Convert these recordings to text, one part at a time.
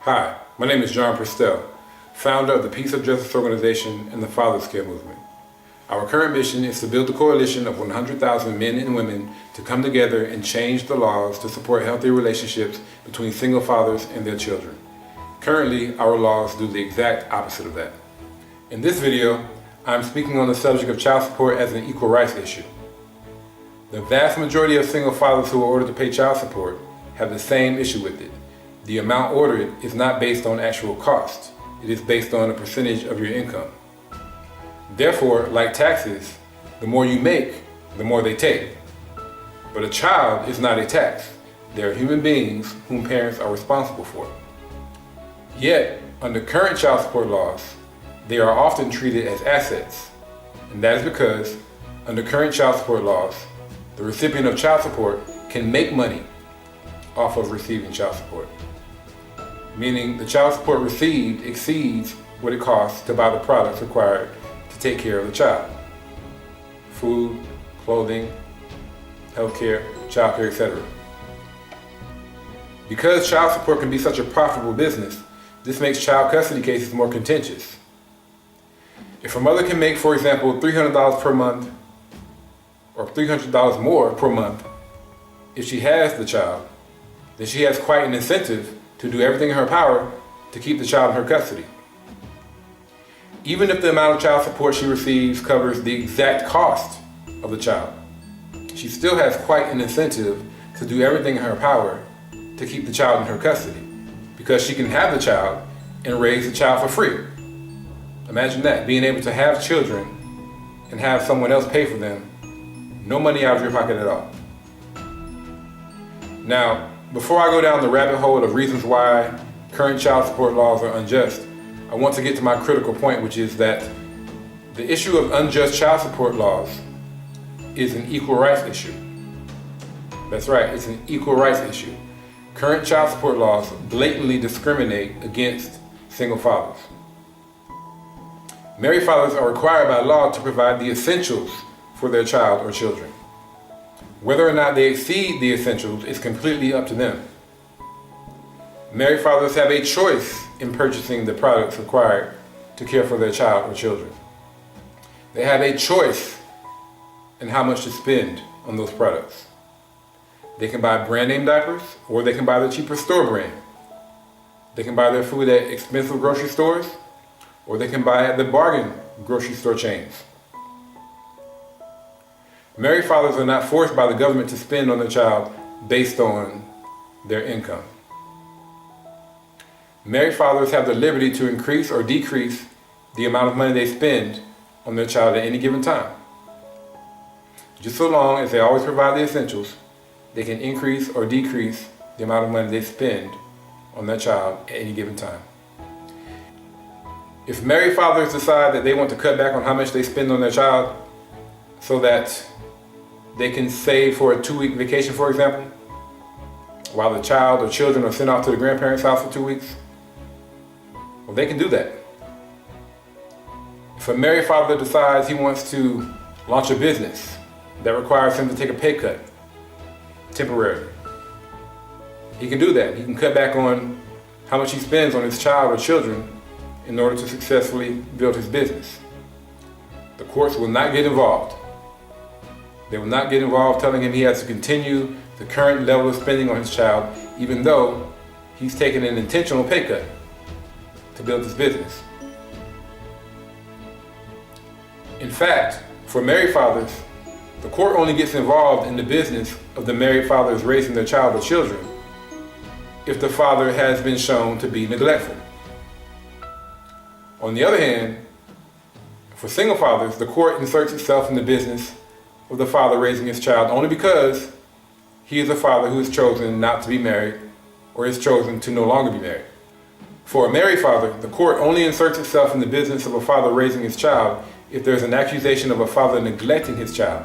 Hi, my name is John Prestel, founder of the Peace of Justice Organization and the Father's Care Movement. Our current mission is to build a coalition of 100,000 men and women to come together and change the laws to support healthy relationships between single fathers and their children. Currently, our laws do the exact opposite of that. In this video, I'm speaking on the subject of child support as an equal rights issue. The vast majority of single fathers who are ordered to pay child support have the same issue with it. The amount ordered is not based on actual cost. It is based on a percentage of your income. Therefore, like taxes, the more you make, the more they take. But a child is not a tax. They are human beings whom parents are responsible for. Yet, under current child support laws, they are often treated as assets. And that is because, under current child support laws, the recipient of child support can make money off of receiving child support. Meaning the child support received exceeds what it costs to buy the products required to take care of the child. Food, clothing, healthcare, childcare, etc. Because child support can be such a profitable business, this makes child custody cases more contentious. If a mother can make, for example, $300 per month or $300 more per month if she has the child, then she has quite an incentive to do everything in her power to keep the child in her custody. Even if the amount of child support she receives covers the exact cost of the child, she still has quite an incentive to do everything in her power to keep the child in her custody, because she can have the child and raise the child for free. Imagine that, being able to have children and have someone else pay for them, no money out of your pocket at all. Now, before I go down the rabbit hole of reasons why current child support laws are unjust, I want to get to my critical point, which is that the issue of unjust child support laws is an equal rights issue. That's right, it's an equal rights issue. Current child support laws blatantly discriminate against single fathers. Married fathers are required by law to provide the essentials for their child or children. Whether or not they exceed the essentials is completely up to them. Married fathers have a choice in purchasing the products required to care for their child or children. They have a choice in how much to spend on those products. They can buy brand name diapers, or they can buy the cheaper store brand. They can buy their food at expensive grocery stores, or they can buy at the bargain grocery store chains. Married fathers are not forced by the government to spend on their child based on their income. Married fathers have the liberty to increase or decrease the amount of money they spend on their child at any given time. Just so long as they always provide the essentials, they can increase or decrease the amount of money they spend on their child at any given time. If married fathers decide that they want to cut back on how much they spend on their child so that they can save for a 2-week vacation, for example, while the child or children are sent off to the grandparents' house for 2 weeks, well, they can do that. If a married father decides he wants to launch a business that requires him to take a pay cut temporarily, he can do that. He can cut back on how much he spends on his child or children in order to successfully build his business. The courts will not get involved. They will not get involved telling him he has to continue the current level of spending on his child, even though he's taken an intentional pay cut to build his business. In fact, for married fathers, the court only gets involved in the business of the married fathers raising their child or children if the father has been shown to be neglectful. On the other hand, for single fathers, the court inserts itself in the business of the father raising his child only because he is a father who has chosen not to be married or has chosen to no longer be married. For a married father, the court only inserts itself in the business of a father raising his child if there's an accusation of a father neglecting his child.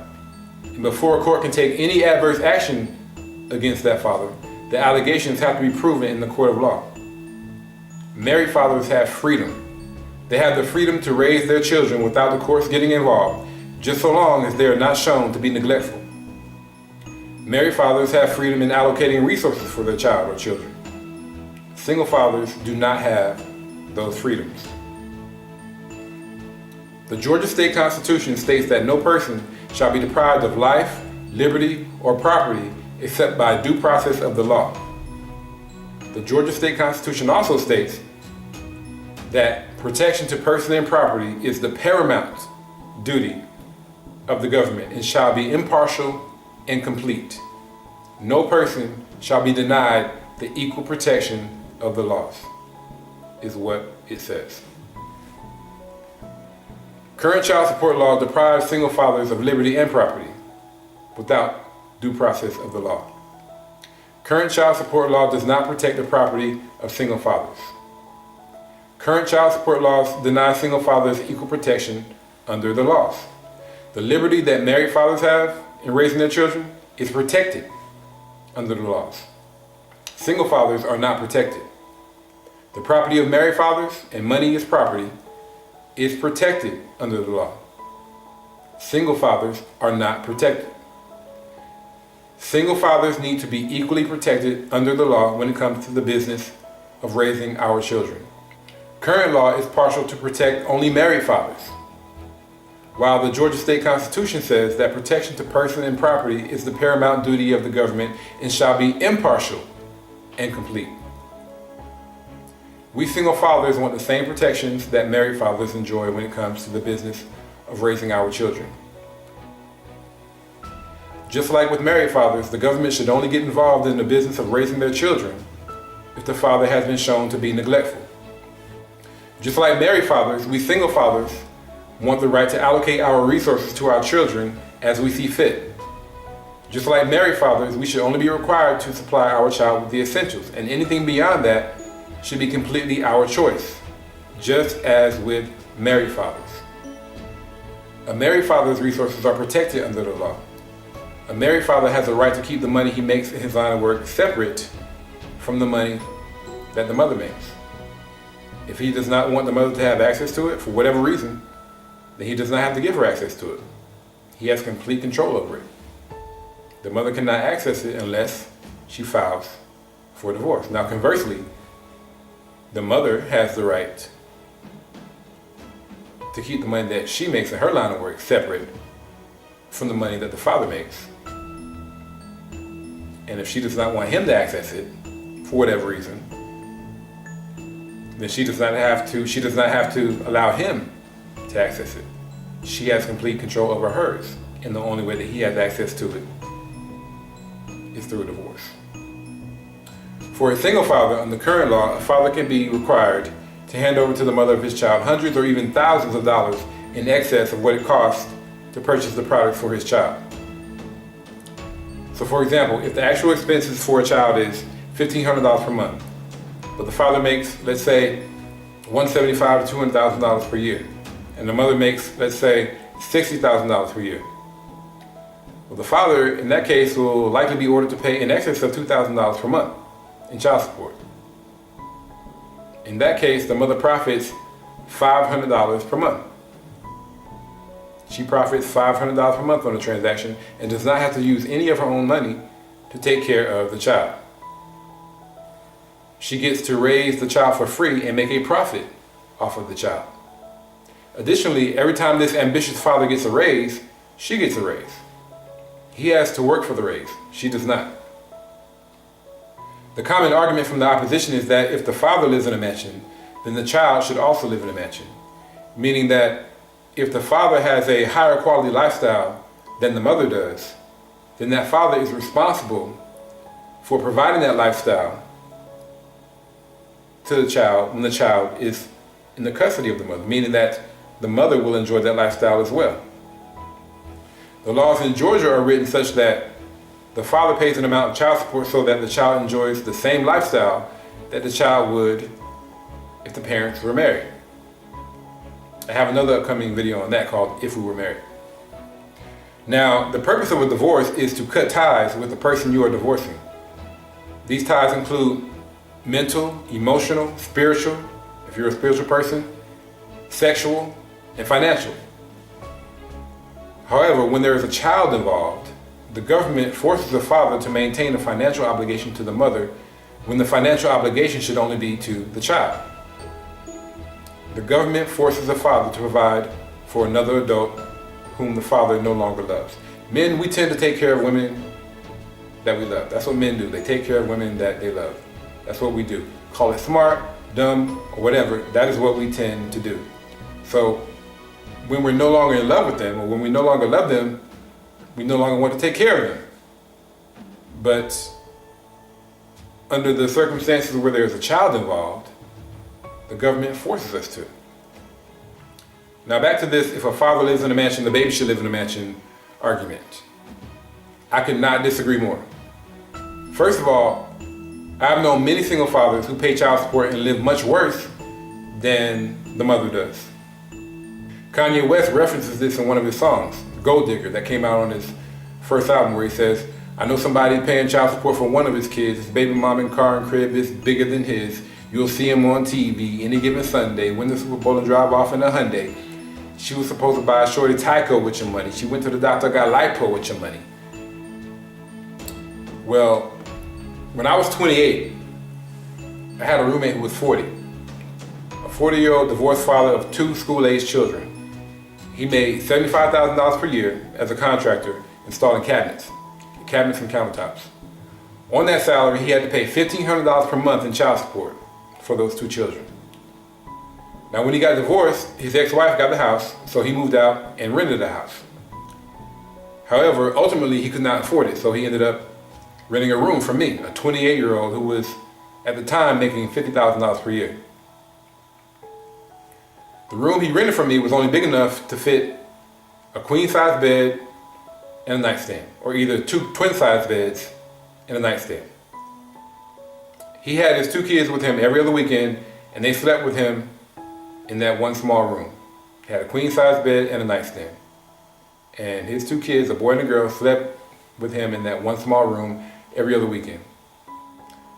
And before a court can take any adverse action against that father, the allegations have to be proven in the court of law. Married fathers have freedom. They have the freedom to raise their children without the courts getting involved, just so long as they are not shown to be neglectful. Married fathers have freedom in allocating resources for their child or children. Single fathers do not have those freedoms. The Georgia State Constitution states that no person shall be deprived of life, liberty, or property except by due process of the law. The Georgia State Constitution also states that protection to person and property is the paramount duty of the government and shall be impartial and complete. No person shall be denied the equal protection of the laws, is what it says. Current child support law deprives single fathers of liberty and property without due process of the law. Current child support law does not protect the property of single fathers. Current child support laws deny single fathers equal protection under the laws. The liberty that married fathers have in raising their children is protected under the laws. Single fathers are not protected. The property of married fathers, and money is property, is protected under the law. Single fathers are not protected. Single fathers need to be equally protected under the law when it comes to the business of raising our children. Current law is partial to protect only married fathers, while the Georgia State Constitution says that protection to person and property is the paramount duty of the government and shall be impartial and complete. We single fathers want the same protections that married fathers enjoy when it comes to the business of raising our children. Just like with married fathers, the government should only get involved in the business of raising their children if the father has been shown to be neglectful. Just like married fathers, we single fathers want the right to allocate our resources to our children as we see fit. Just like married fathers, we should only be required to supply our child with the essentials, and anything beyond that should be completely our choice, just as with married fathers. A married father's resources are protected under the law. A married father has the right to keep the money he makes in his line of work separate from the money that the mother makes. If he does not want the mother to have access to it for whatever reason, then he does not have to give her access to it. He has complete control over it. The mother cannot access it unless she files for divorce. Now, conversely, the mother has the right to keep the money that she makes in her line of work separate from the money that the father makes. And if she does not want him to access it for whatever reason, then she does not have to allow him to access it. She has complete control over hers, and the only way that he has access to it is through a divorce. For a single father, under current law, a father can be required to hand over to the mother of his child hundreds or even thousands of dollars in excess of what it costs to purchase the product for his child. So for example, if the actual expenses for a child is $1,500 per month, but the father makes, let's say, $175,000 to $200,000 per year, and the mother makes, let's say, $60,000 per year. Well, the father, in that case, will likely be ordered to pay in excess of $2,000 per month in child support. In that case, the mother profits $500 per month. She profits $500 per month on the transaction and does not have to use any of her own money to take care of the child. She gets to raise the child for free and make a profit off of the child. Additionally, every time this ambitious father gets a raise, she gets a raise. He has to work for the raise. She does not. The common argument from the opposition is that if the father lives in a mansion, then the child should also live in a mansion. Meaning that if the father has a higher quality lifestyle than the mother does, then that father is responsible for providing that lifestyle to the child when the child is in the custody of the mother, meaning that the mother will enjoy that lifestyle as well. The laws in Georgia are written such that the father pays an amount of child support so that the child enjoys the same lifestyle that the child would if the parents were married. I have another upcoming video on that called If We Were Married. Now, the purpose of a divorce is to cut ties with the person you are divorcing. These ties include mental, emotional, spiritual, if you're a spiritual person, sexual, and financial. However, when there is a child involved, the government forces the father to maintain a financial obligation to the mother when the financial obligation should only be to the child. The government forces a father to provide for another adult whom the father no longer loves. Men, we tend to take care of women that we love. That's what men do. They take care of women that they love. That's what we do. Call it smart, dumb, or whatever. That is what we tend to do. So when we're no longer in love with them, or when we no longer love them, we no longer want to take care of them. But under the circumstances where there's a child involved, the government forces us to. Now back to this, if a father lives in a mansion, the baby should live in a mansion argument. I could not disagree more. First of all, I've known many single fathers who pay child support and live much worse than the mother does. Kanye West references this in one of his songs, Gold Digger, that came out on his first album, where he says, I know somebody paying child support for one of his kids. His baby mom and car and crib is bigger than his. You'll see him on TV any given Sunday, win the Super Bowl and drive off in a Hyundai. She was supposed to buy a shorty Tyco with your money. She went to the doctor, got lipo with your money. Well, when I was 28, I had a roommate who was 40. A 40-year-old divorced father of 2 school-aged children. He made $75,000 per year as a contractor installing cabinets and countertops. On that salary, he had to pay $1,500 per month in child support for those 2 children. Now, when he got divorced, his ex-wife got the house, so he moved out and rented the house. However, ultimately, he could not afford it, so he ended up renting a room from me, a 28-year-old who was, at the time, making $50,000 per year. The room he rented from me was only big enough to fit a queen-size bed and a nightstand, or either 2 twin-size beds and a nightstand. He had his 2 kids with him every other weekend, and they slept with him in that one small room. He had a queen-size bed and a nightstand. And his 2 kids, a boy and a girl, slept with him in that one small room every other weekend.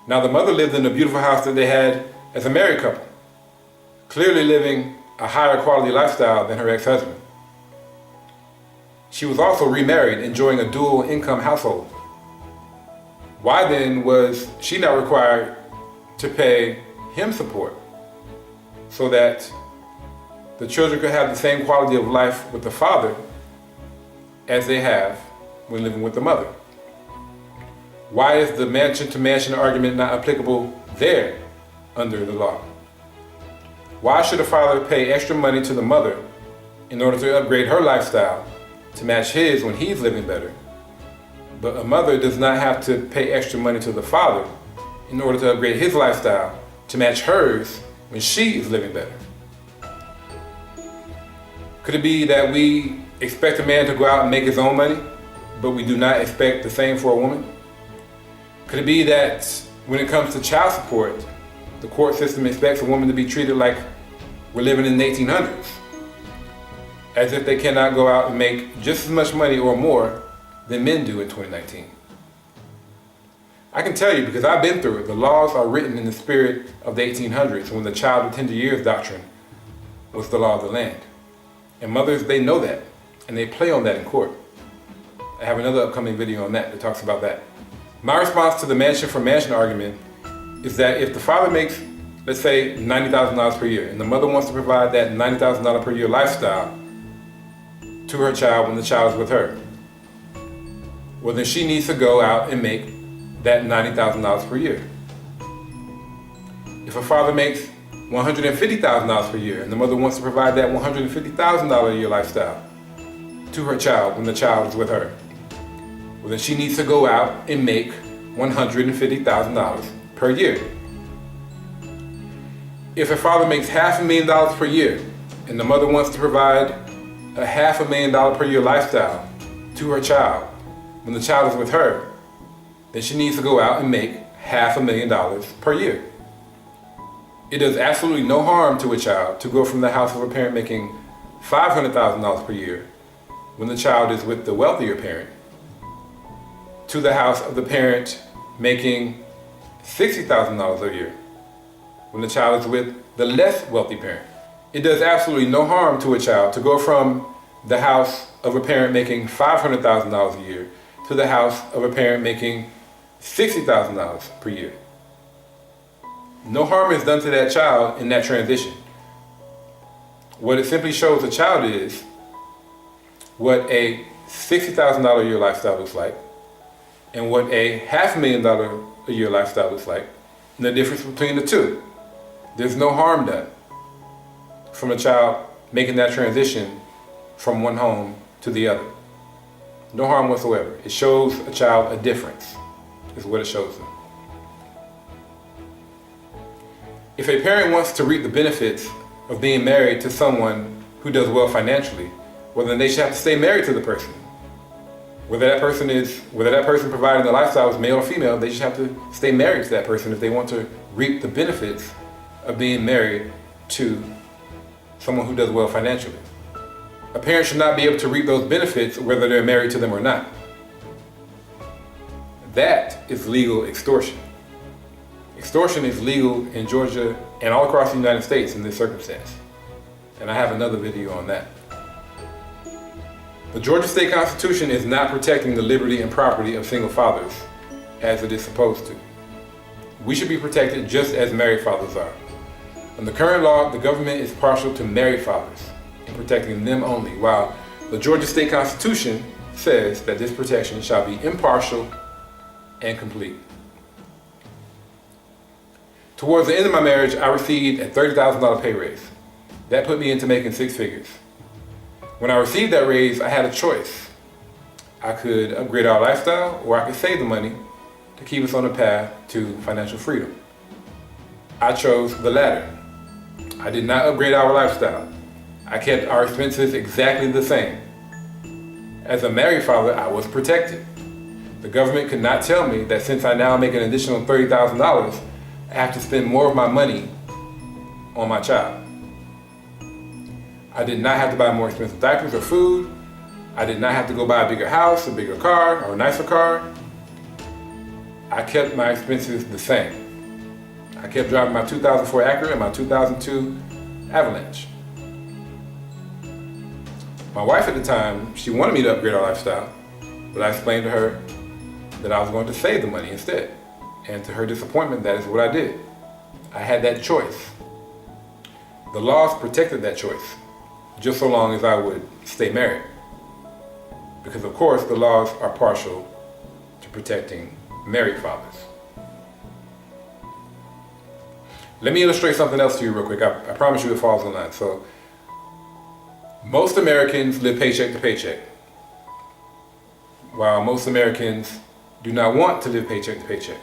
Now, the mother lived in the beautiful house that they had as a married couple, clearly living a higher quality lifestyle than her ex-husband. She was also remarried, enjoying a dual income household. Why then was she not required to pay him support so that the children could have the same quality of life with the father as they have when living with the mother? Why is the mansion-to-mansion argument not applicable there under the law? Why should a father pay extra money to the mother in order to upgrade her lifestyle to match his when he's living better, but a mother does not have to pay extra money to the father in order to upgrade his lifestyle to match hers when she is living better? Could it be that we expect a man to go out and make his own money, but we do not expect the same for a woman? Could it be that when it comes to child support, the court system expects a woman to be treated like we're living in the 1800s, as if they cannot go out and make just as much money or more than men do in 2019? I can tell you, because I've been through it, the laws are written in the spirit of the 1800s, when the child of tender years doctrine was the law of the land. And mothers, they know that, and they play on that in court. I have another upcoming video on that talks about that. My response to the mansion for mansion argument is that if the father makes, let's say, $90,000 per year, and the mother wants to provide that $90,000 per year lifestyle to her child when the child is with her, well, then she needs to go out and make that $90,000 per year. If a father makes $150,000 per year, and the mother wants to provide that $150,000 a year lifestyle to her child when the child is with her, well, then she needs to go out and make $150,000 per year. If a father makes $500,000 per year, and the mother wants to provide a $500,000 per year lifestyle to her child when the child is with her, then she needs to go out and make $500,000 per year. It does absolutely no harm to a child to go from the house of a parent making $500,000 per year when the child is with the wealthier parent to the house of the parent making $60,000 a year when the child is with the less wealthy parent. It does absolutely no harm to a child to go from the house of a parent making $500,000 a year to the house of a parent making $60,000 per year No harm is done to that child in that transition. What it simply shows the child is what a $60,000 a year lifestyle looks like and what a $500,000 a year lifestyle looks like, and the difference between the two. There's no harm done from a child making that transition from one home to the other. No harm whatsoever. It shows a child a difference, is what it shows them. If a parent wants to reap the benefits of being married to someone who does well financially, well, then they should have to stay married to the person. Whether that person providing the lifestyle is male or female, they should have to stay married to that person if they want to reap the benefits of being married to someone who does well financially. A parent should not be able to reap those benefits whether they're married to them or not. That is legal extortion. Extortion is legal in Georgia and all across the United States in this circumstance. And I have another video on that. The Georgia State Constitution is not protecting the liberty and property of single fathers as it is supposed to. We should be protected just as married fathers are. Under current law, the government is partial to married fathers in protecting them only, while the Georgia State Constitution says that this protection shall be impartial and complete. Towards the end of my marriage, I received a $30,000 pay raise. That put me into making six figures. When I received that raise, I had a choice. I could upgrade our lifestyle, or I could save the money to keep us on the path to financial freedom. I chose the latter. I did not upgrade our lifestyle. I kept our expenses exactly the same. As a married father, I was protected. The government could not tell me that since I now make an additional $30,000, I have to spend more of my money on my child. I did not have to buy more expensive diapers or food. I did not have to go buy a bigger house, a bigger car, or a nicer car. I kept my expenses the same. I kept driving my 2004 Acura and my 2002 Avalanche. My wife at the time, she wanted me to upgrade our lifestyle, but I explained to her that I was going to save the money instead. And to her disappointment, that is what I did. I had that choice. The laws protected that choice, just so long as I would stay married. Because of course, the laws are partial to protecting married fathers. Let me illustrate something else to you real quick. I promise you it falls in line. So, most Americans live paycheck to paycheck, while most Americans do not want to live paycheck to paycheck.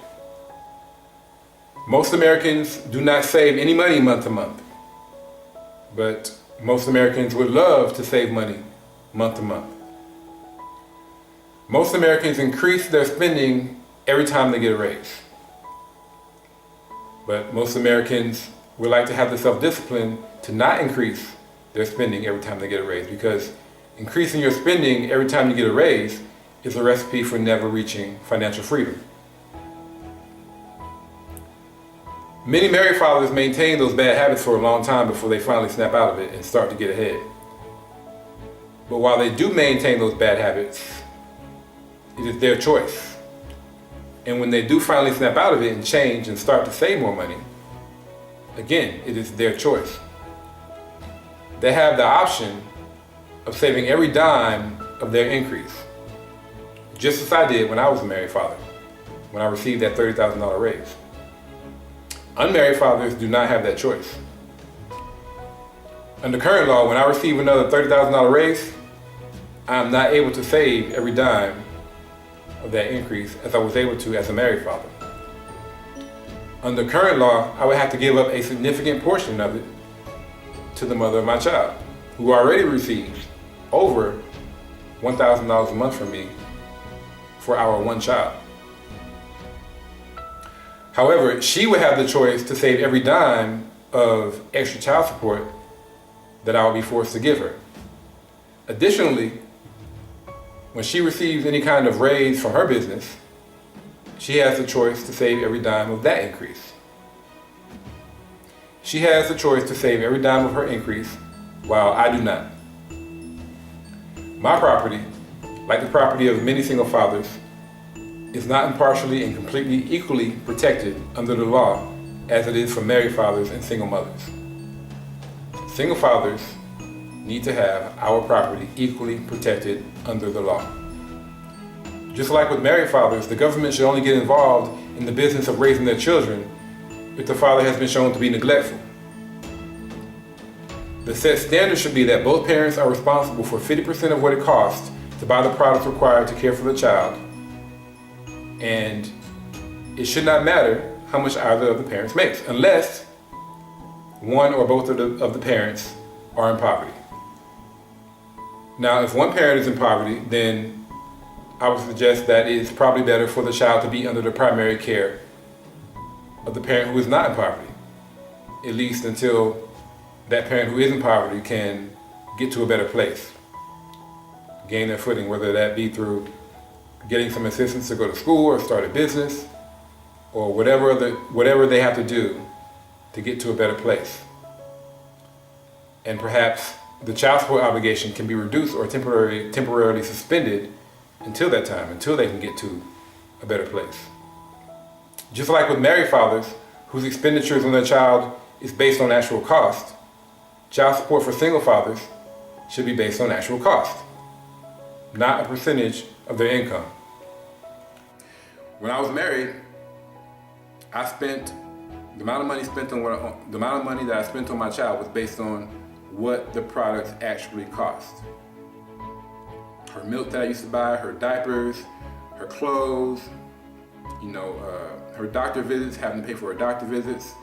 Most Americans do not save any money month to month, but most Americans would love to save money month to month. Most Americans increase their spending every time they get a raise, but most Americans would like to have the self-discipline to not increase their spending every time they get a raise, because increasing your spending every time you get a raise is a recipe for never reaching financial freedom. Many married fathers maintain those bad habits for a long time before they finally snap out of it and start to get ahead. But while they do maintain those bad habits, it is their choice. And when they do finally snap out of it and change and start to save more money, again, it is their choice. They have the option of saving every dime of their increase, just as I did when I was a married father, when I received that $30,000 raise. Unmarried fathers do not have that choice. Under current law, when I receive another $30,000 raise, I am not able to save every dime of that increase as I was able to as a married father. Under current law, I would have to give up a significant portion of it to the mother of my child, who already receives over $1,000 a month from me for our one child. However, she would have the choice to save every dime of extra child support that I would be forced to give her. Additionally, when she receives any kind of raise from her business, she has the choice to save every dime of that increase. She has the choice to save every dime of her increase, while I do not. My property, like the property of many single fathers, is not impartially and completely equally protected under the law as it is for married fathers and single mothers. Single fathers need to have our property equally protected under the law. Just like with married fathers, the government should only get involved in the business of raising their children if the father has been shown to be neglectful. The set standard should be that both parents are responsible for 50% of what it costs to buy the products required to care for the child, and it should not matter how much either of the parents makes, unless one or both of the parents are in poverty. Now, if one parent is in poverty, then I would suggest that it's probably better for the child to be under the primary care of the parent who is not in poverty, at least until that parent who is in poverty can get to a better place, gain their footing, whether that be through getting some assistance to go to school or start a business, or whatever they have to do to get to a better place. And perhaps the child support obligation can be reduced or temporarily suspended until that time, until they can get to a better place. Just like with married fathers whose expenditures on their child is based on actual cost, child support for single fathers should be based on actual cost, not a percentage of their income. When I was married, I spent the amount of money that I spent on my child was based on what the products actually cost. Her milk that I used to buy, her diapers, her clothes, her doctor visits, having to pay for her doctor visits,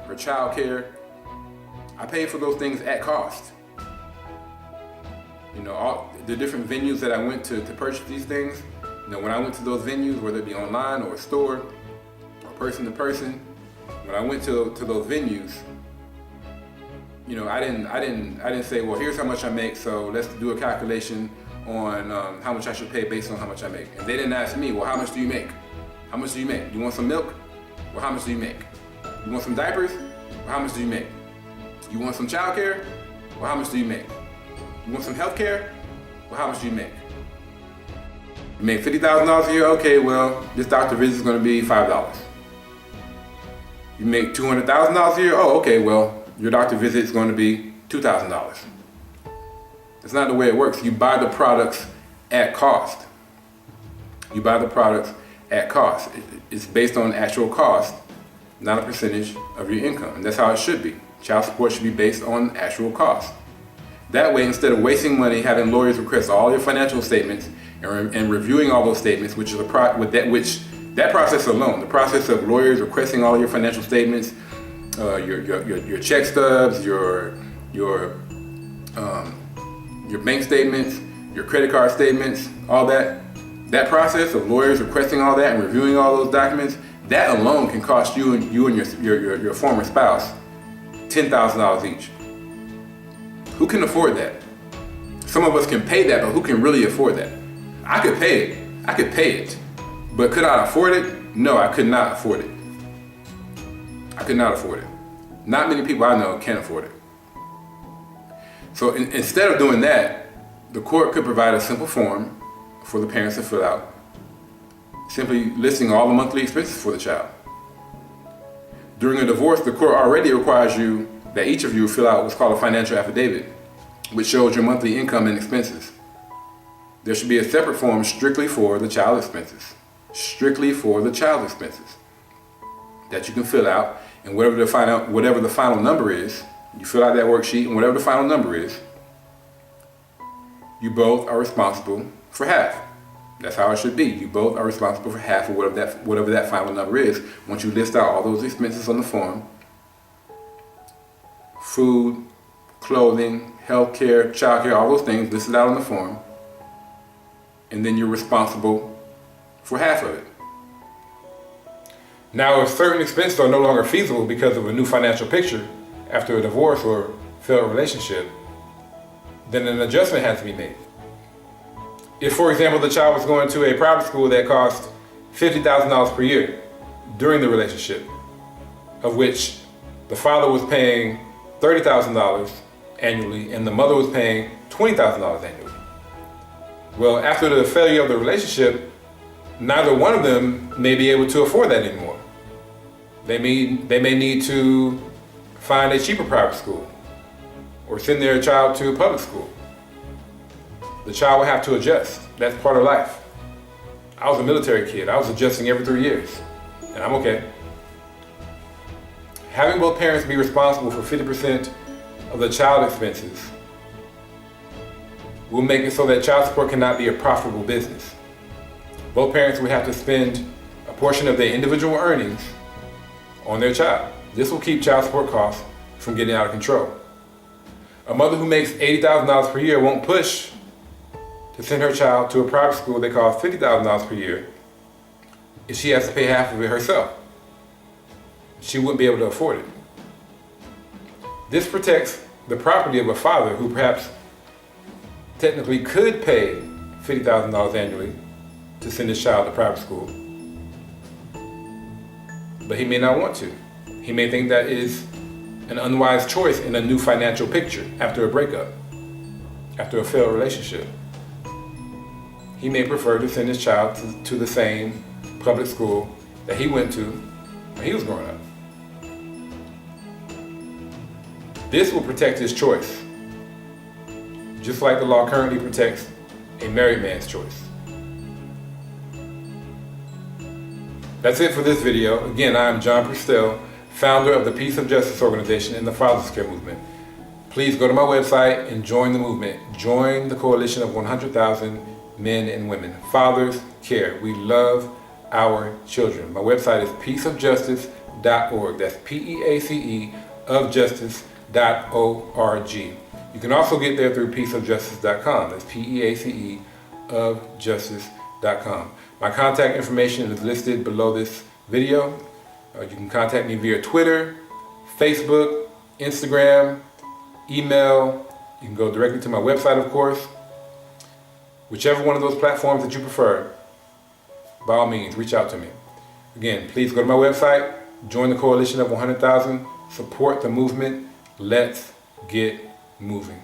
her child care. I paid for those things at cost. All the different venues that I went to purchase these things, when I went to those venues, whether it be online or a store or person to person, when I went to those venues, I didn't say, well, here's how much I make, so let's do a calculation on how much I should pay based on how much I make. And they didn't ask me, well, how much do you make? How much do you make? You want some milk? Well, how much do you make? You want some diapers? Well, how much do you make? You want some child care? Well, how much do you make? You want some health care? Well, how much do you make? You make $50,000 a year? Okay, well, this doctor visit is going to be $5. You make $200,000 a year? Oh, okay, well, your doctor visit is going to be $2,000. That's not the way it works. You buy the products at cost. You buy the products at cost. It's based on actual cost, not a percentage of your income. And that's how it should be. Child support should be based on actual cost. That way, instead of wasting money having lawyers request all your financial statements and reviewing all those statements, which is that process alone, the process of lawyers requesting all your financial statements, your check stubs, your bank statements, your credit card statements, all that process of lawyers requesting all that and reviewing all those documents, that alone can cost you and your former spouse $10,000 each. Who can afford that? Some of us can pay that, but who can really afford that? I could pay it. But could I afford it? No, I could not afford it. I could not afford it. Not many people I know can afford it. So instead of doing that, the court could provide a simple form for the parents to fill out, simply listing all the monthly expenses for the child. During a divorce, the court already requires that each of you fill out what's called a financial affidavit, which shows your monthly income and expenses. There should be a separate form strictly for the child expenses. Strictly for the child expenses that you can fill out, and whatever the final number is, you fill out that worksheet, and whatever the final number is, you both are responsible for half. That's how it should be. You both are responsible for half of whatever that final number is. Once you list out all those expenses on the form, food, clothing, health care, child care, all those things listed out on the form, and then you're responsible for half of it. Now, if certain expenses are no longer feasible because of a new financial picture after a divorce or failed relationship, then an adjustment has to be made. If, for example, the child was going to a private school that cost $50,000 per year during the relationship, of which the father was paying $30,000 annually and the mother was paying $20,000 annually. Well, after the failure of the relationship, neither one of them may be able to afford that anymore. They may need to find a cheaper private school or send their child to a public school. The child will have to adjust. That's part of life. I was a military kid. I was adjusting every 3 years, and I'm okay. Having both parents be responsible for 50% of the child expenses will make it so that child support cannot be a profitable business. Both parents will have to spend a portion of their individual earnings on their child. This will keep child support costs from getting out of control. A mother who makes $80,000 per year won't push to send her child to a private school that costs $50,000 per year if she has to pay half of it herself. She wouldn't be able to afford it. This protects the property of a father who perhaps technically could pay $50,000 annually to send his child to private school, but he may not want to. He may think that is an unwise choice in a new financial picture after a breakup, after a failed relationship. He may prefer to send his child to the same public school that he went to when he was growing up. This will protect his choice, just like the law currently protects a married man's choice. That's it for this video. Again, I am John Purcell, founder of the Peace of Justice organization and the Father's Care movement. Please go to my website and join the movement. Join the coalition of 100,000 men and women. Fathers care. We love our children. My website is peaceofjustice.org. That's PEACE of justice.org. You can also get there through peaceofjustice.com. That's PEACE of justice.com. My contact information is listed below this video. You can contact me via Twitter, Facebook, Instagram, email. You can go directly to my website, of course. Whichever one of those platforms that you prefer, by all means, reach out to me. Again, please go to my website, join the coalition of 100,000, support the movement. Let's get moving.